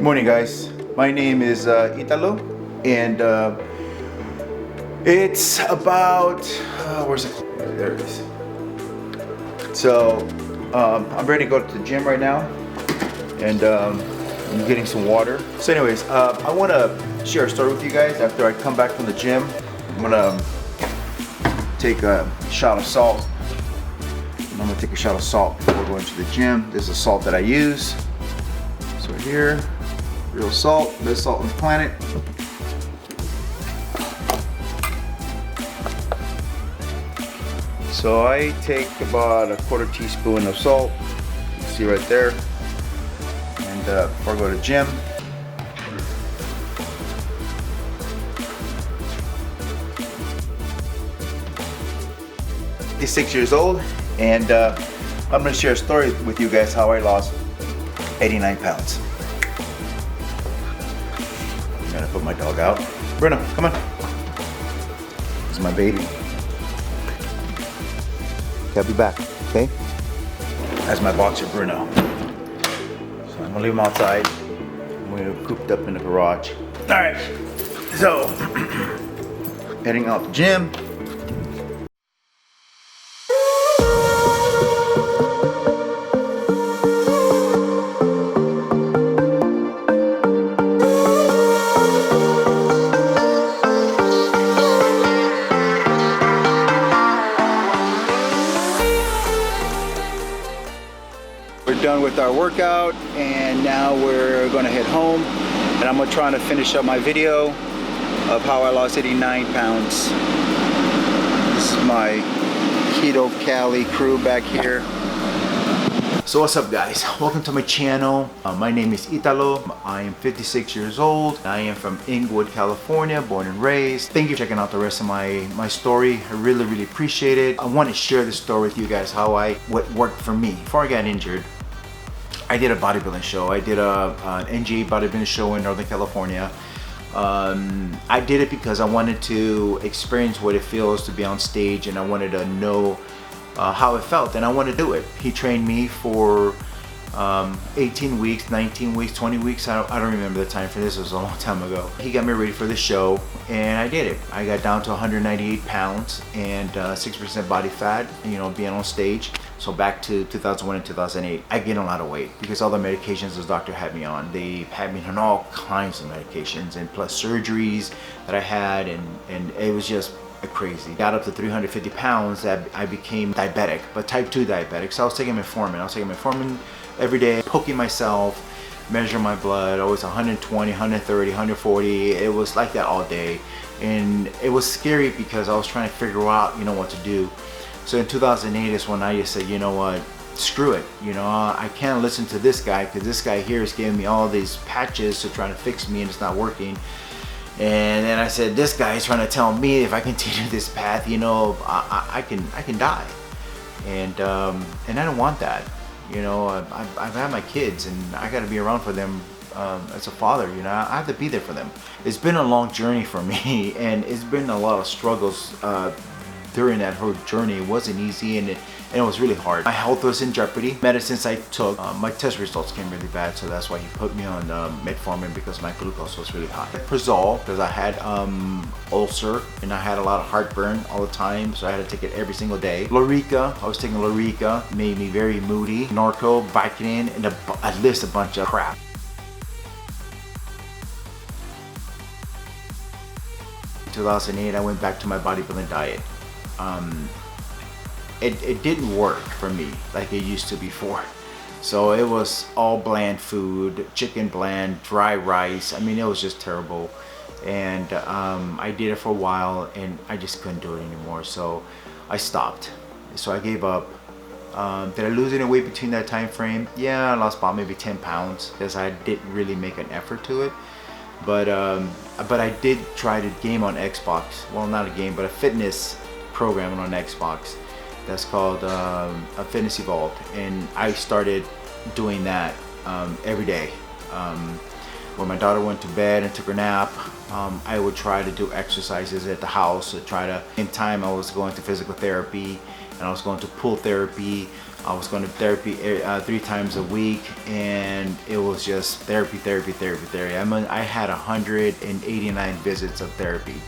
Good morning, guys. My name is Italo, and it's about where's it? There it is. So I'm ready to go to the gym right now, and I'm getting some water. So, anyways, I want to share a story with you guys. After I come back from the gym, I'm gonna take a shot of salt. I'm gonna take a shot of salt before going to the gym. This is the salt that I use. So here. Real salt, best salt on the planet. So I take about a quarter teaspoon of salt, you see right there, and before I go to the gym. I'm 6 years old, and I'm going to share a story with you guys how I lost 89 pounds. I'm gonna put my dog out. Bruno, come on. This is my baby. Okay, I'll be back, okay? That's my boxer, Bruno. So I'm gonna leave him outside. We're cooped up in the garage. All right, so heading out to the gym. We're done with our workout, and now we're gonna head home, and I'm gonna try to finish up my video of how I lost 89 pounds. This is my Keto Cali crew back here. So what's up, guys? Welcome to my channel. My name is Italo. I am 56 years old. I am from Inglewood, California, born and raised. Thank you for checking out the rest of my story. I really appreciate it. I want to share this story with you guys, how what worked for me. Before I got injured, I did a bodybuilding show. I did an NGA bodybuilding show in Northern California. I did it because I wanted to experience what it feels to be on stage, and I wanted to know how it felt, and I wanted to do it. He trained me for 18 weeks, 19 weeks, 20 weeks. I don't remember the time for this. It was a long time ago. He got me ready for the show, and I did it. I got down to 198 pounds and 6% body fat, you know, being on stage. So back to 2001 and 2008, I gained a lot of weight because all the medications this doctor had me on. They had me on all kinds of medications, and plus surgeries that I had, and it was just crazy. Got up to 350 pounds that I became diabetic, but type 2 diabetic. So I was taking Metformin. I was taking Metformin every day, poking myself, measuring my blood. I was 120, 130, 140. It was like that all day. And it was scary because I was trying to figure out, you know, what to do. So in 2008 is when I just said, you know what, screw it. You know, I can't listen to this guy because this guy here is giving me all these patches to try to fix me, and it's not working. And then I said, this guy is trying to tell me if I continue this path, you know, I can die, and I don't want that. You know, I've had my kids, and I got to be around for them as a father. You know, I have to be there for them. It's been a long journey for me, and it's been a lot of struggles during that whole journey. It wasn't easy, and it was really hard. My health was in jeopardy. Medicines I took, my test results came really bad, so that's why he put me on Metformin, because my glucose was really high. Prezol, because I had ulcer, and I had a lot of heartburn all the time, so I had to take it every single day. Lorica, I was taking Lorica, made me very moody. Norco, Vicodin, and I list a bunch of crap. In 2008, I went back to my bodybuilding diet. It didn't work for me like it used to before. So it was all bland food, chicken bland, dry rice. I mean, it was just terrible. And I did it for a while, and I just couldn't do it anymore. So I stopped. So I gave up. Did I lose any weight between that time frame? Yeah, I lost about maybe 10 pounds because I didn't really make an effort to it. But I did try to game on Xbox. Well, not a game, but a fitness program on Xbox that's called a Fitness Evolved, and I started doing that every day. When my daughter went to bed and took her nap, I would try to do exercises at the house to try to, in time I was going to physical therapy, and I was going to pool therapy. I was going to therapy 3 times a week, and it was just therapy. I had 189 visits of therapy.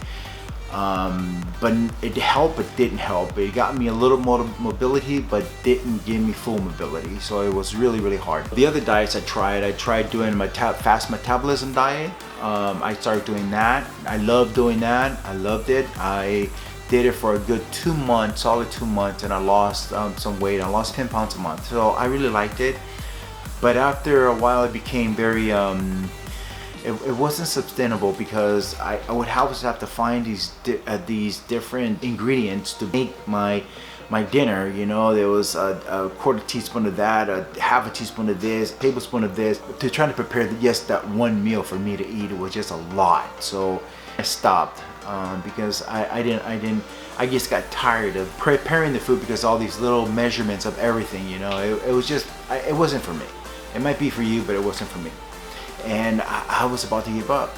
But it helped, but didn't help. It got me a little more mobility, but didn't give me full mobility. So it was really hard. The other diets I tried doing my fast metabolism diet. I started doing that. I loved doing that. I loved it. I did it for a good 2 months, solid 2 months, and I lost some weight. I lost 10 pounds a month. So I really liked it. But after a while, it became very it wasn't sustainable, because I would always have to find these different ingredients to make my dinner. You know, there was a quarter teaspoon of that, a half a teaspoon of this, a tablespoon of this, to try to prepare just that one meal for me to eat. It was just a lot. So I stopped because I just got tired of preparing the food, because all these little measurements of everything, you know, it was just, it wasn't for me. It might be for you, but it wasn't for me. And I was about to give up.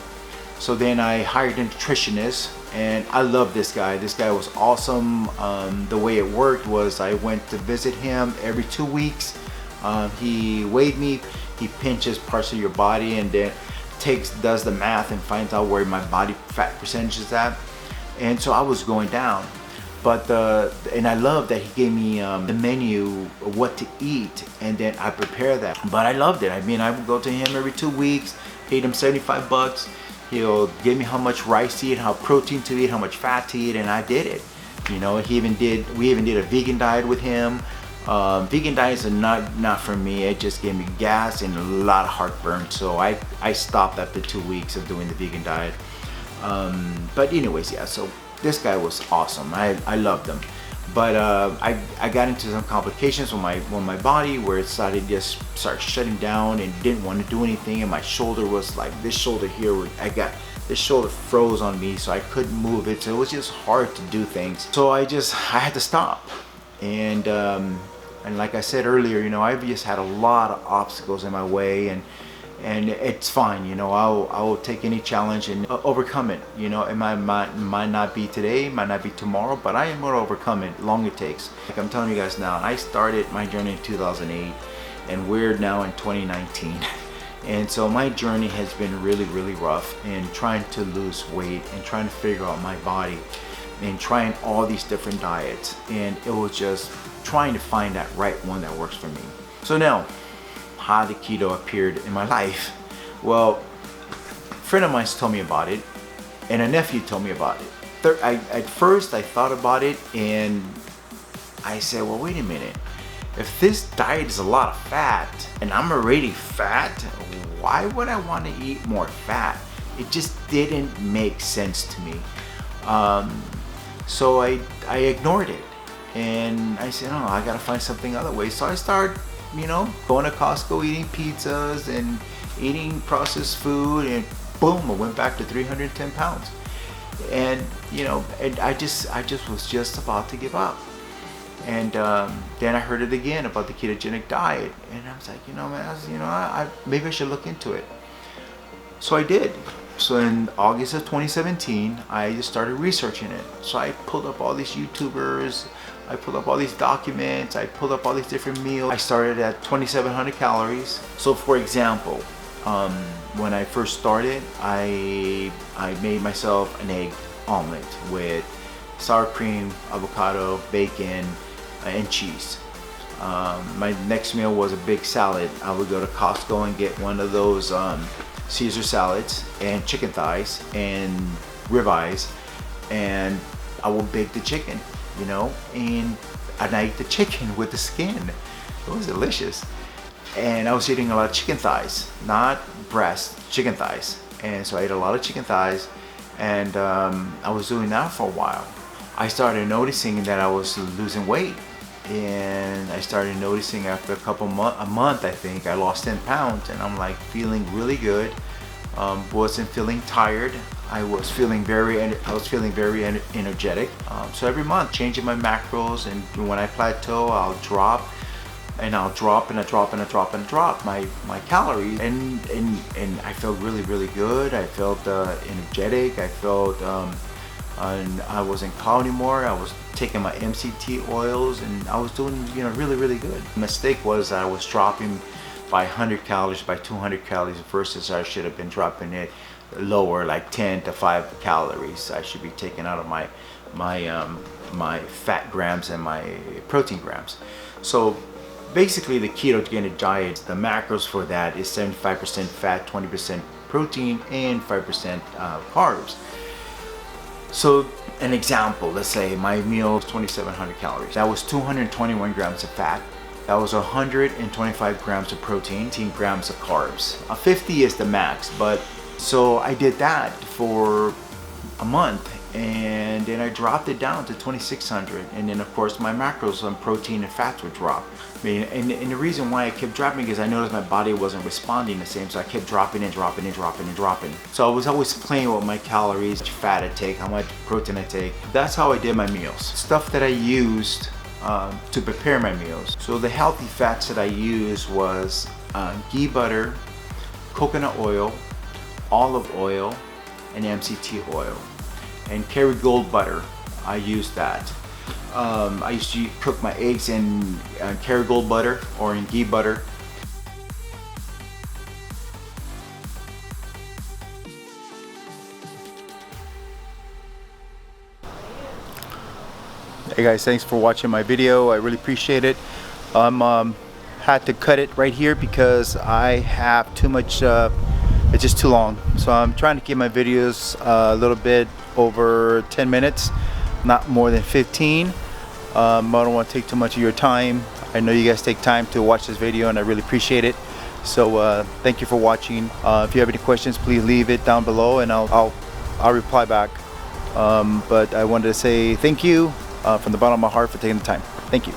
So then I hired a nutritionist, and I love this guy. This guy was awesome. The way it worked was I went to visit him every 2 weeks. He weighed me, he pinches parts of your body, and then does the math and finds out where my body fat percentage is at. And so I was going down. But and I love that he gave me the menu of what to eat, and then I prepare that. But I loved it. I mean, I would go to him every 2 weeks, paid him $75. He'll give me how much rice to eat, how protein to eat, how much fat to eat, and I did it. You know, we even did a vegan diet with him. Vegan diets are not for me. It just gave me gas and a lot of heartburn. So I stopped after 2 weeks of doing the vegan diet. But anyways, yeah. So this guy was awesome. I loved him. But I got into some complications with my body, where it started shutting down and didn't want to do anything. And my shoulder was like, this shoulder here, this shoulder froze on me, so I couldn't move it. So it was just hard to do things. So I had to stop. And like I said earlier, you know, I've just had a lot of obstacles in my way, and it's fine. You know, I will take any challenge and overcome it. You know, it might not be today, might not be tomorrow, but I am going to overcome it, long it takes. Like I'm telling you guys now, I started my journey in 2008, and we're now in 2019. And so my journey has been really rough, in trying to lose weight and trying to figure out my body, and trying all these different diets. And it was just trying to find that right one that works for me. So now, how the keto appeared in my life. Well, a friend of mine told me about it, and a nephew told me about it. At first I thought about it, and I said, well, wait a minute. If this diet is a lot of fat, and I'm already fat, why would I want to eat more fat? It just didn't make sense to me. So I ignored it, and I said, oh, I gotta find something other way. So I started, you know, going to Costco, eating pizzas and eating processed food, and boom, I went back to 310 pounds. And you know, and I just was just about to give up. And then I heard it again about the ketogenic diet, and I was like, you know, man, maybe I should look into it. So I did. So in August of 2017, I just started researching it. So I pulled up all these YouTubers, I pulled up all these documents, I pulled up all these different meals. I started at 2,700 calories. So for example, when I first started, I made myself an egg omelet with sour cream, avocado, bacon, and cheese. My next meal was a big salad. I would go to Costco and get one of those Caesar salads and chicken thighs and ribeyes, and I would bake the chicken, you know, and I eat the chicken with the skin. It was delicious. And I was eating a lot of chicken thighs, not breast, chicken thighs. And so I ate a lot of chicken thighs, and I was doing that for a while. I started noticing that I was losing weight, and I started noticing after a month, I think I lost 10 pounds, and I'm like feeling really good. Wasn't feeling tired. I was feeling very energetic. So every month, changing my macros, and when I plateau, I'll drop, and I'll drop, and I drop, and I drop, and I drop my calories, and I felt really good. I felt energetic. I felt and I wasn't cow anymore. I was taking my MCT oils, and I was doing, you know, really good. The mistake was I was dropping by 100 calories, by 200 calories versus I should have been dropping it lower, like 10 to 5 calories. I should be taking out of my fat grams and my protein grams. So basically the ketogenic diet, the macros for that is 75% fat, 20% protein, and 5% carbs. So an example, let's say my meal is 2,700 calories. That was 221 grams of fat. That was 125 grams of protein, 10 grams of carbs. 50 is the max, but so I did that for a month, and then I dropped it down to 2,600, and then of course my macros on protein and fats would drop. I mean, and the reason why I kept dropping is I noticed my body wasn't responding the same, so I kept dropping and dropping and dropping and dropping. So I was always playing with my calories, how much fat I take, how much protein I take. That's how I did my meals. Stuff that I used to prepare my meals. So the healthy fats that I used was ghee butter, coconut oil, olive oil, and MCT oil. And Kerrygold butter, I used that. I used to cook my eggs in Kerrygold butter or in ghee butter. Hey guys, thanks for watching my video. I really appreciate it. Had to cut it right here because I have too much, it's just too long. So I'm trying to keep my videos a little bit over 10 minutes, not more than 15. I don't want to take too much of your time. I know you guys take time to watch this video, and I really appreciate it. So thank you for watching. If you have any questions, please leave it down below, and I'll reply back. But I wanted to say thank you from the bottom of my heart for taking the time. Thank you.